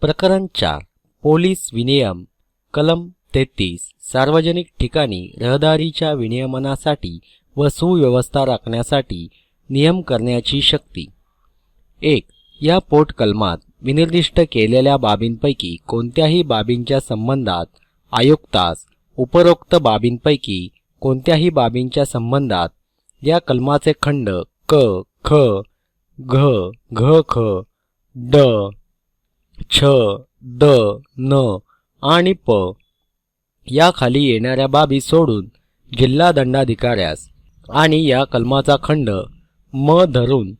प्रकरण 4 पोलीस विनियम कलम 33 सार्वजनिक ठिकाणी रहदारीच्या विनियमनासाठी व सुव्यवस्था राखण्यासाठी नियम करण्याची शक्ती। 1. या पोटकलमात विनिर्दिष्ट केलेल्या बाबींपैकी कोणत्याही बाबींच्या संबंधात आयुक्तास उपरोक्त बाबींपैकी कोणत्याही बाबींच्या संबंधात या कलमाचे खंड क, ख, घ, घ, ख, ड, छ, द, न आणि प या खाली येणाऱ्या बाबी सोडून जिल्हा दंडाधिकाऱ्यास आणि या कलमाचा खंड म धरून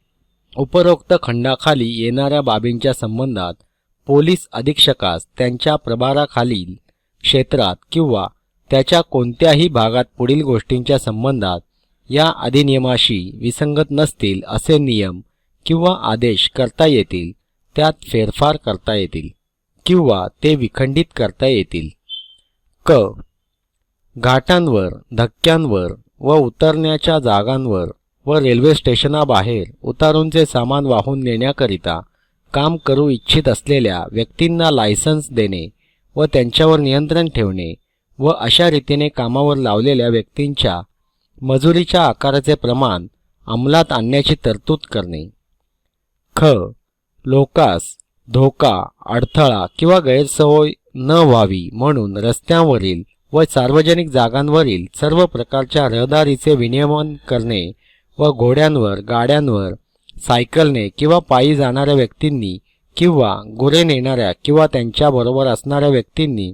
उपरोक्त खंडाखाली येणाऱ्या बाबींच्या संबंधात पोलीस अधीक्षकास त्यांच्या प्रभाराखालील क्षेत्रात किंवा त्याच्या कोणत्याही भागात पुढील गोष्टींच्या संबंधात या अधिनियमाशी विसंगत नसतील असे नियम किंवा आदेश करता येतील, त्यात फेरफार करता येतील किंवा ते विखंडित करता येतील। क. घाटांवर, धक्क्यांवर व उतरण्याच्या जागांवर व रेल्वे स्टेशनाबाहेर उतारूनचे सामान वाहून नेण्याकरिता काम करू इच्छित असलेल्या व्यक्तींना लायसन्स देणे व त्यांच्यावर नियंत्रण ठेवणे व अशा रीतीने कामावर लावलेल्या व्यक्तींच्या मजुरीच्या आकाराचे प्रमाण अंमलात आणण्याची तरतूद करणे। ख. लोकास धोका, अडथळा किंवा गैरसोय न व्हावी म्हणून रस्त्यांवरील व सार्वजनिक जागांवरील सर्व प्रकारच्या रहदारीचे विनियमन करणे व घोड्यांवर, गाड्यांवर, सायकलने किंवा पायी जाणाऱ्या व्यक्तींनी किंवा गुरे नेणाऱ्या किंवा त्यांच्याबरोबर असणाऱ्या व्यक्तींनी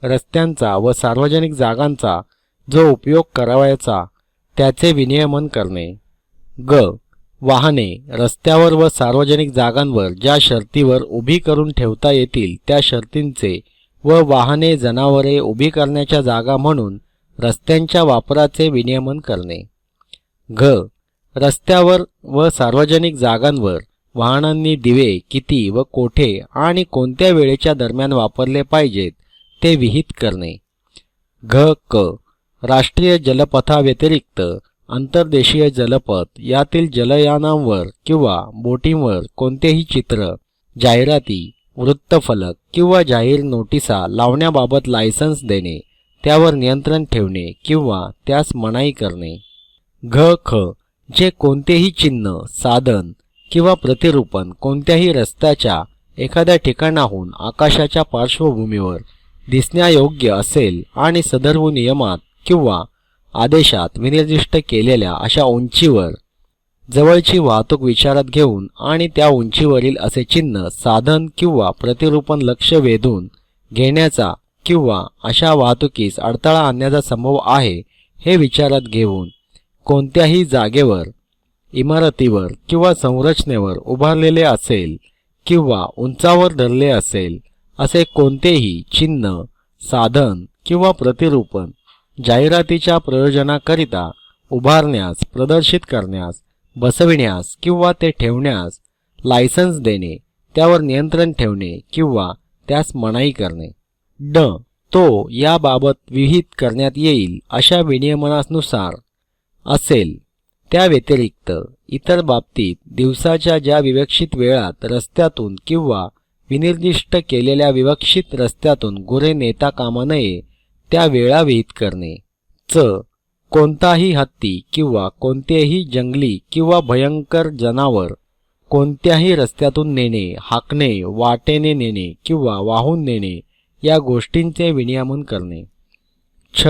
रस्त्यांचा व सार्वजनिक जागांचा जो उपयोग करावयाचा त्याचे विनियमन करणे। ग. वाहने रस्त्यावर व सार्वजनिक जागांवर ज्या शर्तीवर उभी करून ठेवता येतील त्या शर्तींचे व वाहने, जनावरे उभी करण्याच्या जागा म्हणून रस्त्यांच्या वापराचे विनियमन करणे। घ. रस्त्यावर व सार्वजनिक जागांवर वाहनांनी दिवे किती व कोठे आणि कोणत्या वेळेच्या दरम्यान वापरले पाहिजेत ते विहित करणे। घ. क. राष्ट्रीय जलपथाव्यतिरिक्त अंतर्देशीय जलपथ यातील जलयानांवर किंवा बोटींवर कोणतेही चित्र, जाहिराती, वृत्तफलक किंवा जाहीर नोटिसा लावण्याबाबत लायसन्स देणे, त्यावर नियंत्रण ठेवणे किंवा त्यास मनाई करणे। घ. ख. जे कोणतेही चिन्ह, साधन किंवा प्रतिरूपण कोणत्याही रस्त्याच्या एखाद्या ठिकाणाहून आकाशाच्या पार्श्वभूमीवर दिसण्यायोग्य असेल आणि सदर्भ नियमात किंवा आदेशात विनिर्दिष्ट केलेल्या अशा उंचीवर जवळची वाहतूक विचारात घेऊन आणि त्या उंचीवरील असे चिन्ह, साधन किंवा प्रतिरूपण लक्ष वेधून घेण्याचा किंवा अशा वाहतुकीस अडथळा आणण्याचा संभव आहे हे विचारात घेऊन कोणत्याही जागेवर, इमारतीवर किंवा संरचनेवर उभारलेले असेल किंवा उंचावर धरले असेल असे कोणतेही चिन्ह, साधन किंवा प्रतिरूपण जाहिरातीच्या प्रयोजनाकरिता उभारण्यास, प्रदर्शित करण्यास, बसविण्यास किंवा ते ठेवण्यास लायसन्स देणे, त्यावर नियंत्रण ठेवणे किंवा त्यास मनाई करणे। ड. तो याबाबत विहित करण्यात येईल अशा विनियमनानुसार असेल त्या व्यतिरिक्त इतर बाबतीत दिवसाच्या ज्या विवक्षित वेळात रस्त्यातून किंवा विनिर्दिष्ट केलेल्या विवक्षित रस्त्यातून गुरे नेता कामा नये त्या वेळा विहित करणे। च. कोणताही हत्ती किंवा कोणतेही जंगली किंवा भयंकर जनावर कोणत्याही रस्त्यातून नेणे, हाकणे, वाटेने नेणे किंवा वाहून नेणे या गोष्टींचे विनियमन करणे। छ.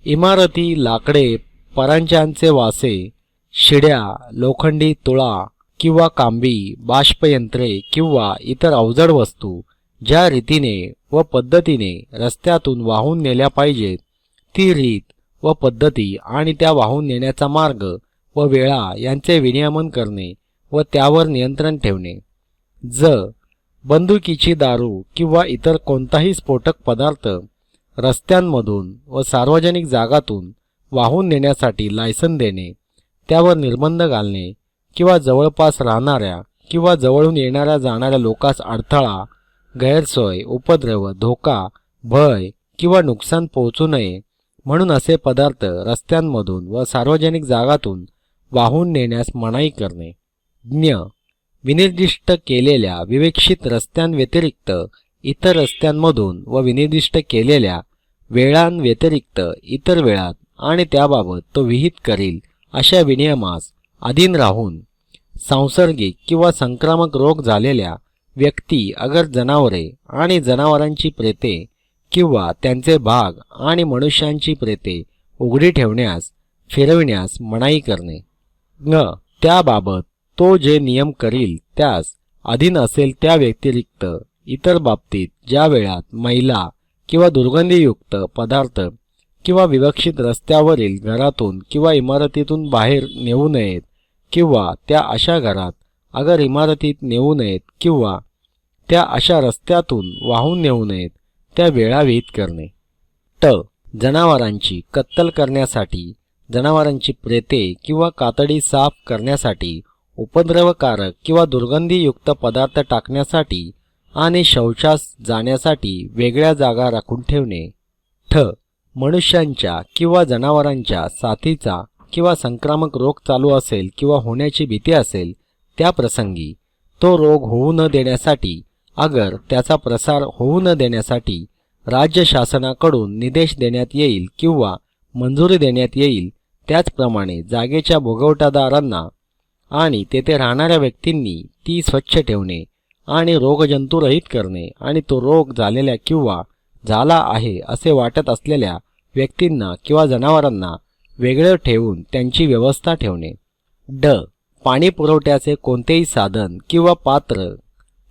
इमारती, लाकडे, परांच्यांचे वासे, शिड्या, लोखंडी तुळा किंवा कांबी, बाष्पयंत्रे किंवा इतर अवजड वस्तू ज्या रीतीने व पद्धतीने रस्त्यातून वाहून नेल्या पाहिजेत ती रीत व पद्धती आणि त्या वाहून नेण्याचा मार्ग व वेळा यांचे विनियमन करणे व त्यावर नियंत्रण ठेवणे। ज. बंदुकीची दारू किंवा इतर कोणताही स्फोटक पदार्थ रस्त्यांमधून व सार्वजनिक जागातून वाहून नेण्यासाठी लायसन देणे, त्यावर निर्बंध घालणे किंवा जवळपास राहणाऱ्या किंवा जवळून येणाऱ्या जाणाऱ्या लोकांस अडथळा, गैरसोय, उपद्रव, धोका, भय किंवा नुकसान पोहोचू नये म्हणून असे पदार्थ रस्त्यांमधून व सार्वजनिक जागातून वाहून नेण्यास मनाई करणे। ज्ञ. विनिर्दिष्ट केलेल्या विवेक्षित रस्त्यांव्यतिरिक्त इतर रस्त्यांमधून व विनिर्दिष्ट केलेल्या वेळांव्यतिरिक्त इतर वेळात आणि त्याबाबत तो विहित करील अशा विनियमास अधीन राहून सांसर्गिक किंवा संक्रामक रोग झालेल्या व्यक्ती अगर जनावरे आणि जनावरांची प्रेते किंवा त्यांचे भाग आणि मनुष्यांची प्रेते उघडी ठेवण्यास फिरविण्यास मनाई करणे. त्याबाबत तो जे नियम करील त्यास अधीन असेल त्या व्यतिरिक्त इतर बाबतीत ज्या वेळात मैला किंवा दुर्गंधीयुक्त पदार्थ किंवा विवक्षित रस्त्यावरील घरातून किंवा इमारतीतून बाहेर नेऊ नयेत किंवा त्या अशा घरात अगर इमारतीत नेऊ नयेत किंवा त्या अशा रस्त्यातून वाहून नेऊ नयेत त्या वेळा विहित करणे. जनावरांची कत्तल करण्यासाठी, जनावरांची प्रेते किंवा कातडी साफ करण्यासाठी, उपद्रवकारक किंवा दुर्गंधीयुक्त पदार्थ टाकण्यासाठी आणि शौचास जाण्यासाठी वेगळ्या जागा राखून ठेवणे. मनुष्यांच्या किंवा जनावरांच्या साथीचा किंवा संक्रामक रोग चालू असेल किंवा होण्याची भीती असेल त्या प्रसंगी तो रोग होऊ न देण्यासाठी अगर त्याचा प्रसार होऊ न देण्यासाठी राज्य शासनाकडून निर्देश देण्यात येईल किंवा मंजुरी देण्यात येईल. त्याचप्रमाणे जागेच्या भोगवटादारांना आणि तेथे राहणाऱ्या व्यक्तींनी ती स्वच्छ ठेवणे आणि रोगजंतुरहित करणे आणि तो रोग झालेल्या किंवा झाला आहे असे वाटत असलेल्या व्यक्तींना किंवा जनावरांना वेगळे ठेवून त्यांची व्यवस्था ठेवणे. पाणी पुरवठ्याचे कोणतेही साधन किंवा पात्र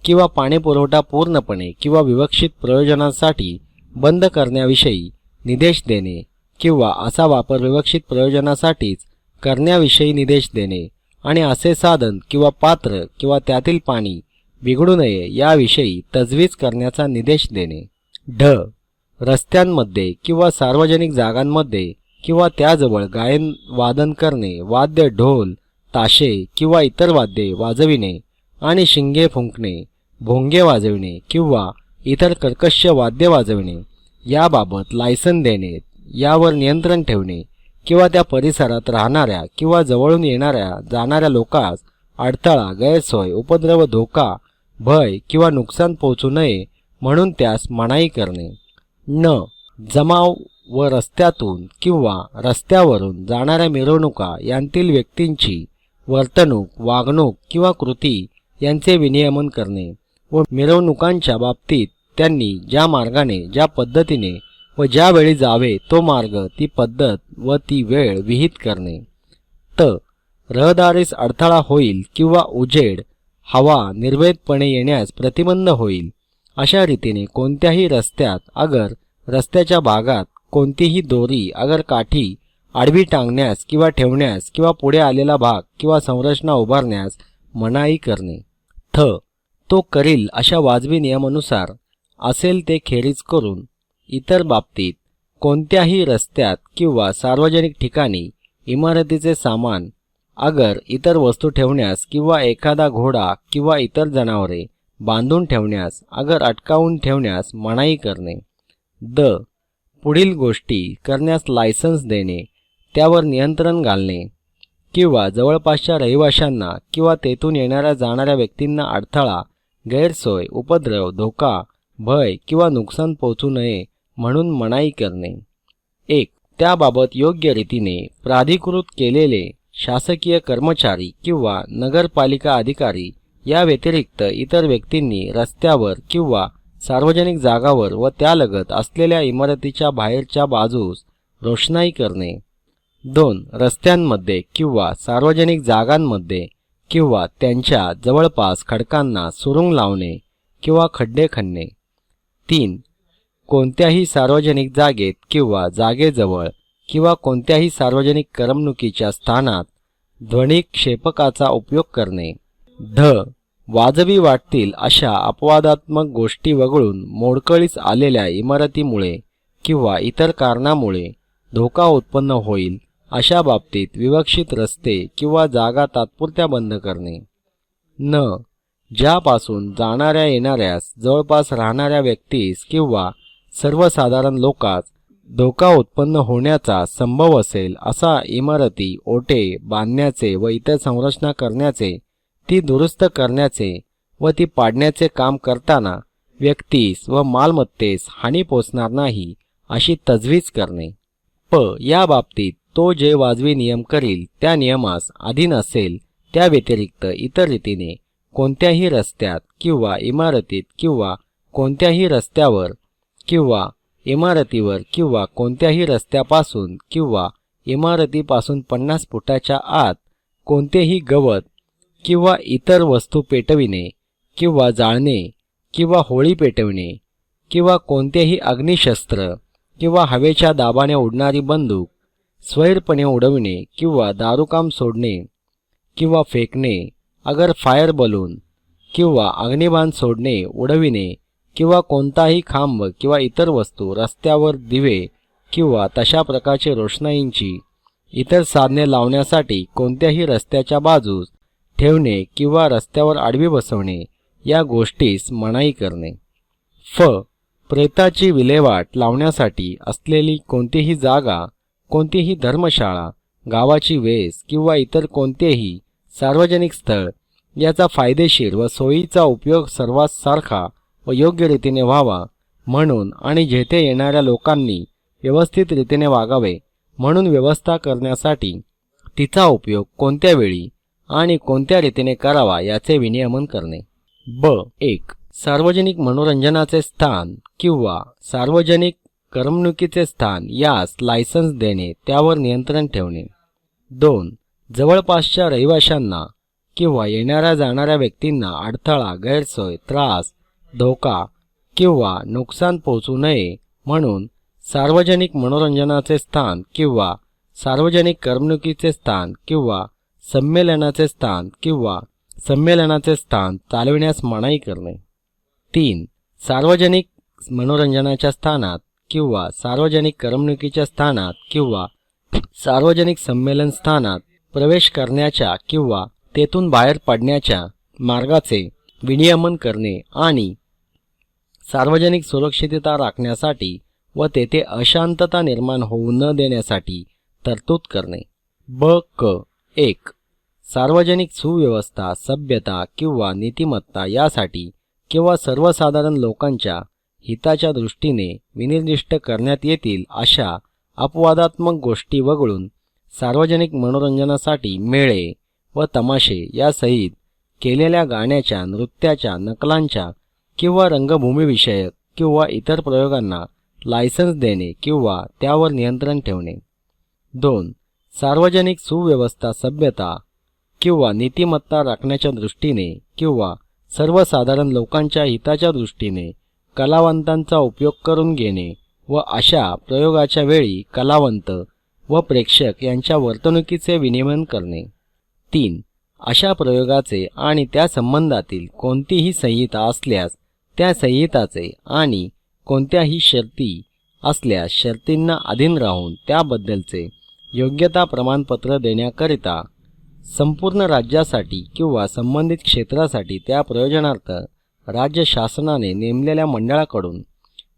किंवा पाणी पुरवठा पूर्णपणे किंवा विवक्षित प्रयोजनासाठी बंद करण्याविषयी निर्देश देणे किंवा असा वापर विवक्षित प्रयोजनासाठीच करण्याविषयी निर्देश देणे आणि असे साधन किंवा पात्र किंवा त्यातील पाणी बिघडू नये याविषयी तजवीज करण्याचा निर्देश देणे. रस्त्यांमध्ये किंवा सार्वजनिक जागांमध्ये किंवा त्याजवळ गायन वादन करणे, वाद्य ढोल ताशे किंवा इतर वाद्ये वाजविणे आणि शिंगे फुंकणे, भोंगे वाजविणे किंवा इतर कर्कश वाद्य वाजविणे याबाबत लायसन देणे, यावर नियंत्रण ठेवणे किंवा त्या परिसरात राहणाऱ्या किंवा जवळून येणाऱ्या जाणाऱ्या लोकांस अडथळा, गैरसोय, उपद्रव, धोका, भय किंवा नुकसान पोहोचू नये म्हणून त्यास मनाई करणे. जमाव व रस्त्यातून किंवा रस्त्यावरून जाणाऱ्या मिरवणुका यांतील व्यक्तींची वर्तणूक, वागणूक किंवा कृती यांचे विनियमन करणे व मिरवणुकांच्या बाबतीत त्यांनी ज्या मार्गाने, ज्या पद्धतीने व ज्या वेळी जावे तो मार्ग, ती पद्धत व ती वेळ विहित करणे. रहदारीस अडथळा होईल किंवा उजेड, हवा निर्भेदपणे येण्यास प्रतिबंध होईल अशा रीतीने कोणत्याही रस्त्यात अगर रस्त्याच्या भागात कोणतीही दोरी अगर काठी आडवी टांगण्यास किंवा ठेवण्यास किंवा पुढे आलेला भाग किंवा संरचना उभारण्यास मनाई करणे. तो करील अशा वाजवी नियमानुसार असेल ते खेरीज करून इतर बाबतीत कोणत्याही रस्त्यात किंवा सार्वजनिक ठिकाणी इमारतीचे सामान अगर इतर वस्तू ठेवण्यास किंवा एखादा घोडा किंवा इतर जनावरे बांधून ठेवण्यास अगर अटकावून ठेवण्यास मनाई करणे. पुढील गोष्टी करण्यास लायसन्स देणे, त्यावर नियंत्रण घालणे किंवा जवळपासच्या रहिवाशांना किंवा तेथून येणाऱ्या जाणाऱ्या व्यक्तींना अडथळा, गैरसोय, उपद्रव, धोका, भय किंवा नुकसान पोहोचू नये म्हणून मनाई करणे. त्याबाबत योग्य रीतीने प्राधिकृत केलेले शासकीय कर्मचारी किंवा नगरपालिका अधिकारी या व्यतिरिक्त इतर व्यक्तींनी रस्त्यावर किंवा सार्वजनिक जागावर व त्यालगत असलेल्या इमारतीच्या बाहेरच्या बाजूस रोषणाई करणे. रस्त्यांमध्ये किंवा सार्वजनिक जागांमध्ये किंवा त्यांच्या जवळपास खडकांना सुरुंग लावणे किंवा खड्डे खणणे. कोणत्याही सार्वजनिक जागेत किंवा जागेजवळ किंवा कोणत्याही सार्वजनिक करमणुकीच्या स्थानात ध्वनिक्षेपकाचा उपयोग करणे. वाजवी वाटतील अशा अपवादात्मक गोष्टी वगळून मोडकळीस आलेल्या इमारतीमुळे किंवा इतर कारणामुळे धोका उत्पन्न होईल अशा बाबतीत विवक्षित रस्ते किंवा जागा तात्पुरत्या बंद करणे. ज्यापासून जाणाऱ्या येणाऱ्यास, जवळपास राहणाऱ्या व्यक्तीस किंवा सर्वसाधारण लोकांस धोका उत्पन्न होण्याचा संभव असेल असा इमारती, ओटे बांधण्याचे व इतर संरचना करण्याचे ती दुरुस्त करण्याचे व ती पाडण्याचे काम करताना व्यक्तीस व मालमत्तेस हानी पोचणार नाही अशी तजवीज करणे. या बाबतीत तो जे वाजवी नियम करील त्या नियमास अधीन असेल त्या व्यतिरिक्त इतर रीतीने कोणत्याही रस्त्यात किंवा इमारतीत किंवा कोणत्याही रस्त्यावर किंवा इमारतीवर किंवा कोणत्याही रस्त्यापासून किंवा इमारतीपासून 50 फुटाच्या आत कोणतेही गवत किंवा इतर वस्तू पेटविणे किंवा जाळणे किंवा होळी पेटविणे किंवा कोणतेही अग्निशस्त्र किंवा हवेच्या दाबाने उडणारी बंदूक स्वैरपणे उडविणे किंवा दारूकाम सोडणे किंवा फेकणे, अगर फायर बलून किंवा अग्निबाण सोडणे, उडविणे किंवा कोणताही खांब किंवा इतर वस्तू, रस्त्यावर दिवे किंवा तशा प्रकारचे रोषणाईंची इतर साधने लावण्यासाठी कोणत्याही रस्त्याच्या बाजूस ठेवणे किंवा रस्त्यावर आडवी बसवणे या गोष्टीस मनाई करणे. प्रेताची विल्हेवाट लावण्यासाठी असलेली कोणतीही जागा, कोणतीही धर्मशाळा, गावाची वेस किंवा इतर कोणतेही सार्वजनिक स्थळ याचा फायदेशीर व सोयीचा उपयोग सर्वात सारखा व योग्य रीतीने व्हावा म्हणून आणि जेथे येणाऱ्या लोकांनी व्यवस्थित रीतीने वागावे म्हणून व्यवस्था करण्यासाठी तिचा उपयोग कोणत्या वेळी आणि कोणत्या रीतीने करावा याचे विनियमन करणे. 1. सार्वजनिक मनोरंजनाचे स्थान किंवा सार्वजनिक करमणुकीचे स्थान यास लायसन्स देणे, त्यावर नियंत्रण ठेवणे. 2. जवळपासच्या रहिवाशांना किंवा येणाऱ्या जाणाऱ्या व्यक्तींना अडथळा, गैरसोय, त्रास, धोका किंवा नुकसान पोहोचू नये म्हणून सार्वजनिक मनोरंजनाचे स्थान किंवा सार्वजनिक करमणुकीचे स्थान किंवा संमेलनाचे स्थान किंवा संमेलनाचे स्थान चालविण्यास मनाई करणे. 3. सार्वजनिक मनोरंजनाच्या स्थानात किंवा सार्वजनिक करमणुकीच्या स्थानात किंवा सार्वजनिक संमेलन स्थानात प्रवेश करण्याच्या किंवा तेथून बाहेर पडण्याच्या मार्गाचे विनियमन करणे आणि सार्वजनिक सुरक्षितता राखण्यासाठी व तेथे अशांतता निर्माण होऊ न देण्यासाठी तरतूद करणे. 1. सार्वजनिक सुव्यवस्था, सभ्यता किंवा नीतिमत्ता यासाठी किंवा सर्वसाधारण लोकांच्या हिताच्या दृष्टीने विनिर्दिष्ट करण्यात येतील अशा अपवादात्मक गोष्टी वगळून सार्वजनिक मनोरंजनासाठी मेळे व तमाशे यासहित केलेल्या गाण्याच्या, नृत्याच्या, नकलांच्या किंवा रंगभूमीविषयक किंवा इतर प्रयोगांना लायसन्स देणे किंवा त्यावर नियंत्रण ठेवणे. 2. सार्वजनिक सुव्यवस्था, सभ्यता किंवा नीतिमत्ता राखण्याच्या दृष्टीने किंवा सर्वसाधारण लोकांच्या हिताच्या दृष्टीने कलावंतांचा उपयोग करून घेणे व अशा प्रयोगाच्या वेळी कलावंत व प्रेक्षक यांच्या वर्तणुकीचे विनियमन करणे. 3. अशा प्रयोगाचे आणि त्या संबंधातील कोणतीही संहिता असल्यास त्या संहिताचे आणि कोणत्याही शर्ती असल्यास शर्तींना अधीन राहून त्याबद्दलचे योग्यता प्रमाणपत्र देण्याकरिता संपूर्ण राज्यासाठी किंवा संबंधित क्षेत्रासाठी त्या प्रयोजनार्थ राज्य शासनाने नेमलेल्या मंडळाकडून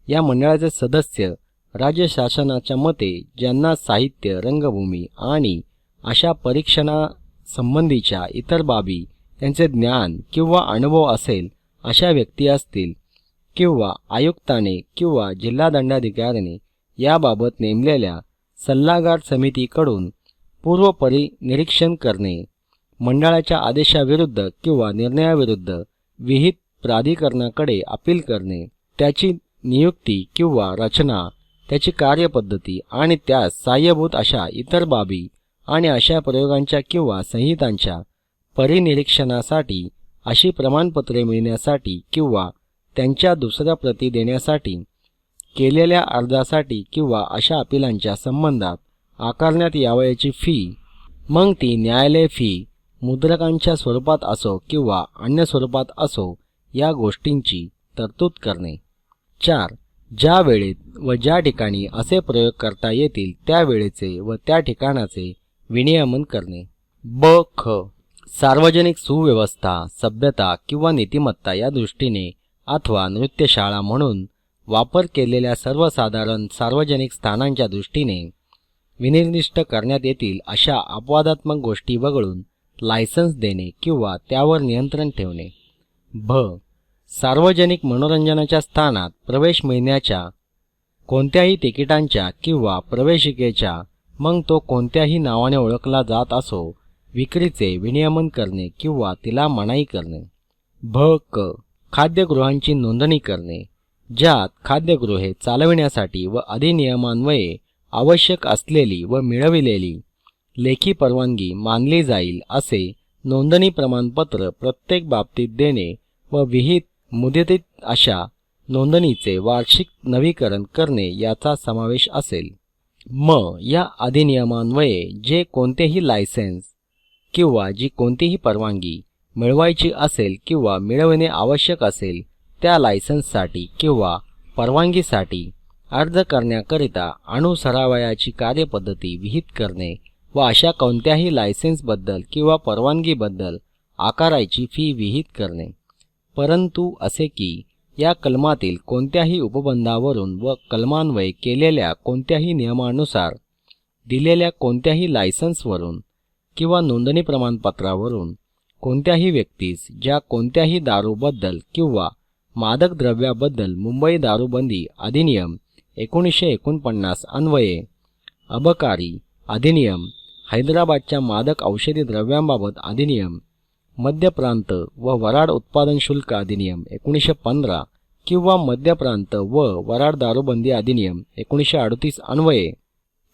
या मंडळाचे सदस्य राज्य शासनाच्या मते ज्यांना साहित्य, रंगभूमी आणि अशा परीक्षणासंबंधीच्या इतर बाबी त्यांचे ज्ञान किंवा अनुभव असेल अशा व्यक्ती असतील किंवा आयुक्ताने किंवा जिल्हा दंडाधिकाऱ्याने याबाबत नेमलेल्या सल्लागार समितीकडून पूर्व परिनिरीक्षण करणे, मंडळाच्या आदेशाविरुद्ध किंवा निर्णयाविरुद्ध विहित प्राधिकरणाकडे अपील करणे, त्याची नियुक्ती किंवा रचना, त्याची कार्यपद्धती आणि त्यास सहाय्यभूत अशा इतर बाबी आणि अशा प्रयोगांच्या किंवा संहितांच्या परिनिरीक्षणासाठी अशी प्रमाणपत्रे मिळण्यासाठी किंवा त्यांच्या दुसऱ्या प्रती देण्यासाठी केलेल्या अर्जासाठी किंवा अशा अपिलांच्या संबंधात आकारण्यात यावयाची फी, मग ती न्यायालय फी मुद्रकांच्या स्वरूपात असो किंवा अन्य स्वरूपात असो, या गोष्टींची तरतूद करणे. 4. ज्या वेळेत व ज्या ठिकाणी असे प्रयोग करता येतील त्या वेळेचे व त्या ठिकाणाचे विनियमन करणे. सार्वजनिक सुव्यवस्था, सभ्यता किंवा नीतिमत्ता या दृष्टीने अथवा नृत्यशाळा म्हणून वापर केलेल्या सर्वसाधारण सार्वजनिक स्थानांच्या दृष्टीने विनिर्दिष्ट करण्यात येतील अशा अपवादात्मक गोष्टी वगळून लायसन्स देणे किंवा त्यावर नियंत्रण ठेवणे. भ. सार्वजनिक मनोरंजनाच्या स्थानात प्रवेश मिळण्याच्या कोणत्याही तिकिटांच्या किंवा प्रवेशिकेच्या, मग तो कोणत्याही नावाने ओळखला जात असो, विक्रीचे विनियमन करणे किंवा तिला मनाई करणे. भ. क. खाद्यगृहांची नोंदणी करणे, ज्यात खाद्यगृहे चालविण्यासाठी व अधिनियमान्वये आवश्यक असलेली व मिळविलेली लेखी परवानगी मानली जाईल असे नोंदणी प्रमाणपत्र प्रत्येक बाबतीत देणे व विहित मुदतीत अशा नोंदणीचे वार्षिक नवीकरण करणे याचा समावेश असेल. म. या अधिनियमान्वये जे कोणतेही लायसेन्स किंवा जी कोणतीही परवानगी मिळवायची असेल किंवा मिळवणे आवश्यक असेल त्या लायसन्ससाठी किंवा परवानगीसाठी अर्ज करण्याकरिता अनुसरावयाची कार्यपद्धती विहित करणे व अशा कोणत्याही लायसेन्सबद्दल किंवा परवानगीबद्दल आकारायची फी विहित करणे. परंतु असे की या कलमातील कोणत्याही उपबंधावरून व कलमान्वये केलेल्या कोणत्याही नियमानुसार दिलेल्या कोणत्याही लायसन्सवरून किंवा नोंदणी प्रमाणपत्रावरून कोणत्याही व्यक्तीस ज्या कोणत्याही दारूबद्दल किंवा मादक द्रव्याबद्दल मुंबई दारूबंदी अधिनियम 1949 अन्वये, अबकारी अधिनियम, हैदराबादच्या मादक औषधी द्रव्यांबाबत अधिनियम, मध्य प्रांत व वराड उत्पादन शुल्क अधिनियम 1915 किंवा मध्य प्रांत व वराड दारूबंदी अधिनियम 1938 अन्वये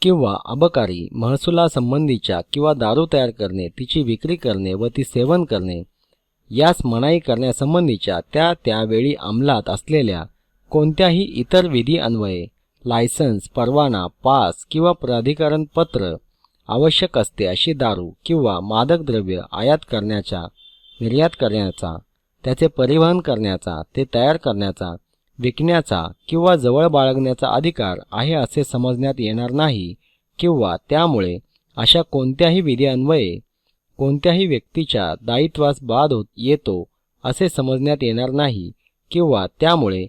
किंवा अबकारी महसुलासंबंधीच्या किंवा दारू तयार करणे, तिची विक्री करणे व ती सेवन करणे यास मनाई करण्यासंबंधीच्या त्यावेळी अंमलात असलेल्या कोणत्याही इतर विधी अन्वये लायसन्स, परवाना, पास किंवा प्राधिकरण पत्र आवश्यक असते अशी दारू किंवा मादक द्रव्य आयात करण्याचा, निर्यात करण्याचा, त्याचे परिवहन करण्याचा, ते तयार करण्याचा, विकण्याचा किंवा जवळ बाळगण्याचा अधिकार आहे असे समजण्यात येणार नाही किंवा त्यामुळे अशा कोणत्याही विधी अन्वये कोणत्याही व्यक्तीच्या दायित्वास बाध येतो असे समजण्यात येणार नाही किंवा त्यामुळे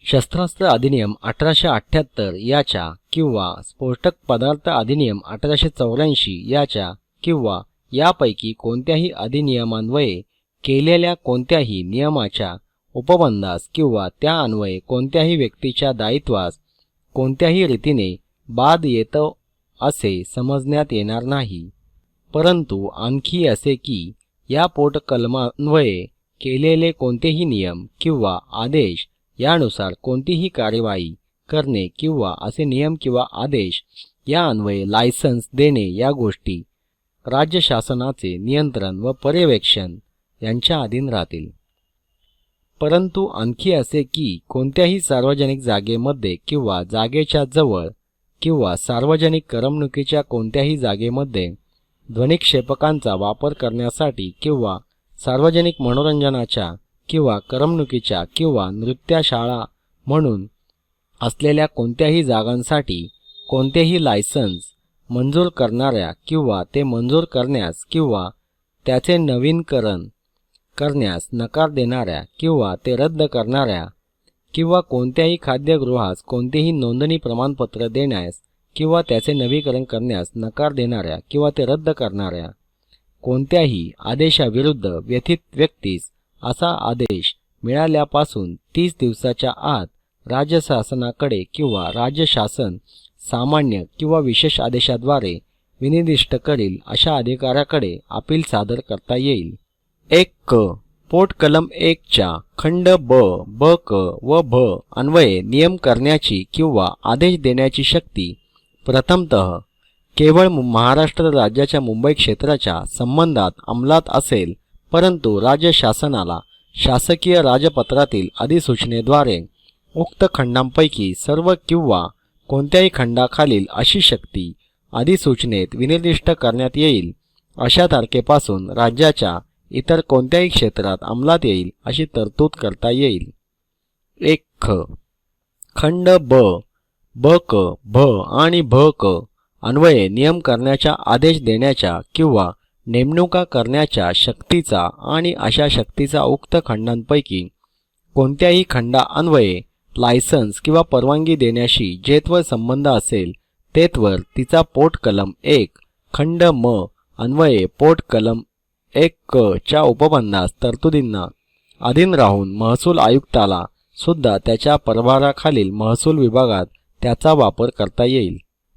शस्त्रास्त्र अधिनियम 1878 याच्या किंवा स्फोटक पदार्थ अधिनियम 1884 याच्या किंवा यापैकी कोणत्याही अधिनियमान्वये केलेल्या कोणत्याही नियमाच्या उपबंधास किंवा त्या अन्वये कोणत्याही व्यक्तीच्या दायित्वास कोणत्याही रीतीने बाध येतो असे समजण्यात येणार नाही. परंतु आणखी असे की या पोटकलमान्वये केलेले कोणतेही नियम किंवा आदेश यानुसार कोणतीही कार्यवाही करणे किंवा असे नियम किंवा आदेश या अन्वये लायसन्स देणे या गोष्टी राज्य शासनाचे नियंत्रण व पर्यवेक्षण यांच्या अधीन राहतील. परंतु आणखी असे की कोणत्याही सार्वजनिक जागेमध्ये किंवा जागेच्या जवळ किंवा सार्वजनिक करमणुकीच्या कोणत्याही जागेमध्ये ध्वनिक्षेपकांचा वापर करण्यासाठी किंवा सार्वजनिक मनोरंजनाच्या किंवा करमणुकीच्या किंवा नृत्यशाळा म्हणून असलेल्या कोणत्याही जागांसाठी कोणतेही लायसन्स मंजूर करणाऱ्या किंवा ते मंजूर करण्यास किंवा त्याचे नवीनीकरण करण्यास नकार देणाऱ्या किंवा ते रद्द करणाऱ्या किंवा कोणत्याही खाद्यगृहास कोणतेही नोंदणी प्रमाणपत्र देण्यास किंवा त्याचे नवीकरण करण्यास नकार देणाऱ्या किंवा ते रद्द करणाऱ्या कोणत्याही आदेशाविरुद्ध व्यथित व्यक्तीस असा आदेश मिळाल्यापासून 30 दिवसाच्या आत राज्य शासनाकडे किंवा राज्य शासन सामान्य किंवा विशेष आदेशाद्वारे विनिर्दिष्ट करील अशा अधिकाऱ्याकडे अपील सादर करता येईल. 1 क. पोट कलम 1 च्या खंड ब, ब, क व भ अन्वये नियम करण्याची किंवा आदेश देण्याची शक्ती प्रथमतः केवळ महाराष्ट्र राज्याच्या मुंबई क्षेत्राच्या संबंधात अंमलात असेल, परंतु राज्य शासनाला शासकीय राजपत्रातील अधिसूचनेद्वारे उक्त खंडांपैकी सर्व किंवा कोणत्याही खंडाखालील अशी शक्ती अधिसूचनेत विनिर्दिष्ट करण्यात येईल अशा तारखेपासून राज्याच्या इतर कोणत्याही क्षेत्रात अंमलात येईल अशी तरतूद करता येईल. 1 ख. खंड ब, ब क, भ आणि भ क अन्वये नियम करण्याचा आदेश देण्याच्या किंवा नेमणुका करण्याच्या शक्तीचा आणि अशा शक्तीचा उक्त खंडांपैकी कोणत्याही खंडा अन्वये लायसन्स किंवा परवानगी देण्याशी जेथवर संबंध असेल तेथवर तिचा पोट कलम 1 खंड म अन्वये पोट कलम 1 च्या उपबंधास तरतुदींना अधीन राहून महसूल आयुक्ताला सुद्धा त्याच्या प्रभाराखालील महसूल विभागात त्याचा वापर करता येईल.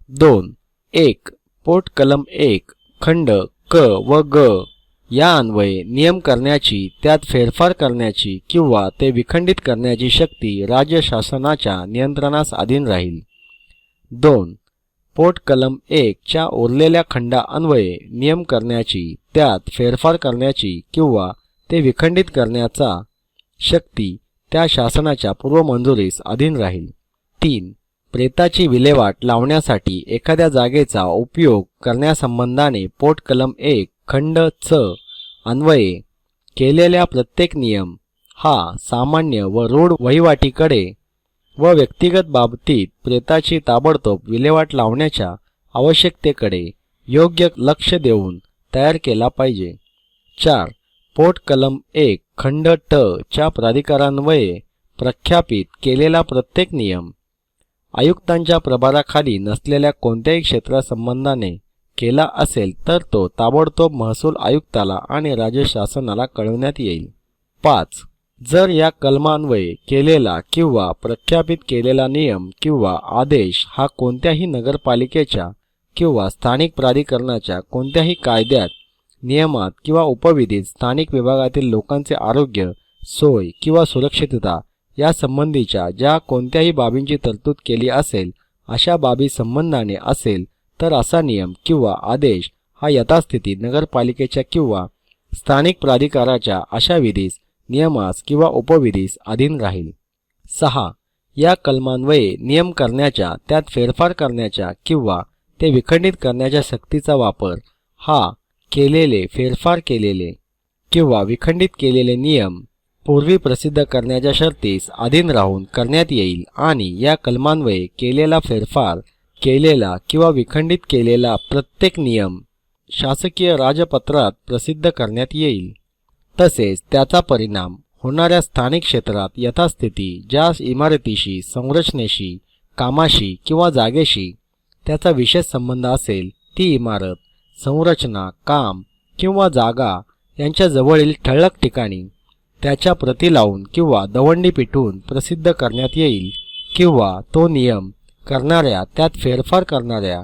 2. 1. पोट कलम 1 खंड क व ग या अन्वये नियम करण्याची, त्यात फेरफार करण्याची किंवा ते विखंडित करण्याची शक्ती राज्य शासनाच्या नियंत्रणास अधीन राहील. 2. पोट कलम 1 च्या उरलेल्या खंडा अन्वये नियम करण्याची, त्यात फेरफार करण्याची किंवा ते विखंडित करण्याचा शक्ती त्या शासनाच्या पूर्वमंजुरीस अधीन राहील. 3. प्रेताची विल्हेवाट लावण्यासाठी एखाद्या जागेचा उपयोग करण्यासंबंधाने पोट कलम 1 खंड च अन्वये केलेला प्रत्येक नियम हा सामान्य व रूढ वहिवाटीकडे व व्यक्तिगत बाबतीत प्रेताची ताबडतोब विल्हेवाट लावण्याच्या आवश्यकतेकडे योग्य लक्ष देऊन तयार केला पाहिजे. 4. पोट कलम 1 खंड ट च्या प्राधिकारान्वये प्रख्यापित केलेला प्रत्येक नियम आयुक्तांच्या प्रभाराखाली नसलेल्या कोणत्याही क्षेत्रासंबंधाने केला असेल तर तो ताबडतोब महसूल आयुक्ताला आणि राज्य शासनाला कळवण्यात येईल. 5. जर या कलमान्वये केलेला किंवा प्रख्यापित केलेला नियम किंवा आदेश हा कोणत्याही नगरपालिकेच्या किंवा स्थानिक प्राधिकरणाच्या कोणत्याही कायद्यात, नियमात किंवा उपविधीत स्थानिक विभागातील लोकांचे आरोग्य, सोय किंवा सुरक्षितता या संबंधीच्या ज्या कोणत्याही बाबींची तरतूद केली असेल अशा बाबी संबंधाने असेल तर असा नियम किंवा आदेश हा यथास्थिती नगरपालिकेच्या किंवा स्थानिक प्राधिकाराच्या अशा विधीस, नियमास किंवा उपविधीस अधीन राहील. 6. या कलमान्वये नियम करण्याच्या, त्यात फेरफार करण्याच्या किंवा ते विखंडित करण्याच्या सक्तीचा वापर हा केलेले, फेरफार केलेले किंवा विखंडित केलेले नियम पूर्वी प्रसिद्ध करण्याच्या शर्तीस अधीन राहून करण्यात येईल आणि या कलमान्वये केलेला, फेरफार केलेला किंवा विखंडित केलेला प्रत्येक नियम शासकीय राजपत्रात प्रसिद्ध करण्यात येईल. तसेच त्याचा परिणाम होणाऱ्या स्थानिक क्षेत्रात यथास्थिती ज्या इमारतीशी, संरचनेशी, कामाशी किंवा जागेशी त्याचा विशेष संबंध असेल ती इमारत, संरचना, काम किंवा जागा यांच्या जवळील ठळक ठिकाणी त्याच्या प्रती लावून किंवा दवंडी पिटवून प्रसिद्ध करण्यात येईल किंवा तो नियम करणाऱ्या, त्यात फेरफार करणाऱ्या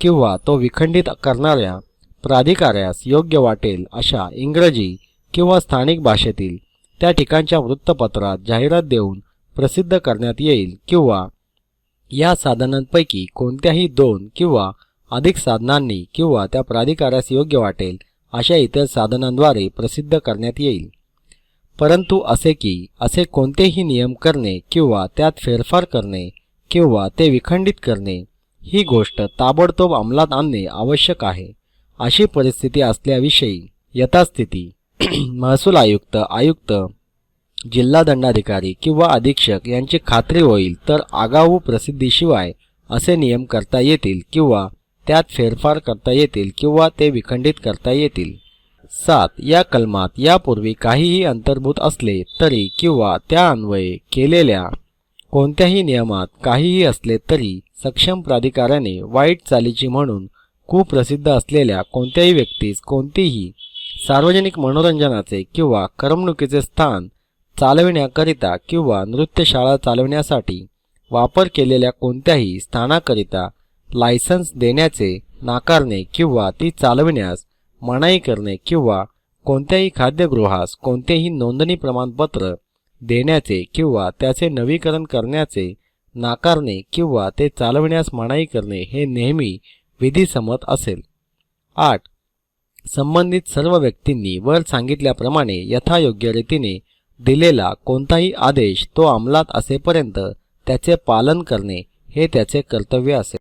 किंवा तो विखंडित करणाऱ्या प्राधिकाऱ्यास योग्य वाटेल अशा इंग्रजी किंवा स्थानिक भाषेतील त्या ठिकाणच्या वृत्तपत्रात जाहिरात देऊन प्रसिद्ध करण्यात येईल किंवा या साधनांपैकी कोणत्याही 2 किंवा अधिक साधनांनी किंवा त्या प्राधिकाऱ्यास योग्य वाटेल अशा इतर साधनांद्वारे प्रसिद्ध करण्यात येईल. परंतु असे कोणतेही नियम करणे किंवा त्यात फेरफार करणे किंवा ते विखंडित करणे ही गोष्ट ताबडतोब अंमलात आणणे आवश्यक आहे. अशी परिस्थिती असल्याविषयी यथास्थिती महसूल आयुक्त, जिल्हा दंडाधिकारी किंवा अधीक्षक यांची खात्री होईल तर आगाऊ प्रसिद्धीशिवाय असे नियम करता येतील किंवा त्यात फेरफार करता येतील किंवा ते विखंडित करता येतील. 7. या कलमात यापूर्वी काहीही अंतर्भूत असले तरी किंवा त्या अन्वये केलेल्या कोणत्याही नियमात काहीही असले तरी सक्षम प्राधिकाऱ्याने वाईट चालीची म्हणून कुप्रसिद्ध असलेल्या कोणत्याही व्यक्तीस कोणतीही सार्वजनिक मनोरंजनाचे किंवा करमणुकीचे स्थान चालविण्याकरिता किंवा नृत्यशाळा चालविण्यासाठी वापर केलेल्या कोणत्याही स्थानाकरिता लायसन्स देण्याचे नाकारणे किंवा ती चालविण्यास मनाई करणे किंवा कोणत्याही खाद्यगृहास कोणतेही नोंदणी प्रमाणपत्र देण्याचे किंवा त्याचे नवीकरण करण्याचे नाकारणे किंवा ते चालविण्यास मनाई करणे हे नेहमी विधिसम्मत असेल. 8. संबंधित सर्व व्यक्तींनी वर सांगितल्याप्रमाणे यथायोग्य रीतीने दिलेला कोणताही आदेश तो अंमलात असेपर्यंत त्याचे पालन करणे हे त्याचे कर्तव्य असेल.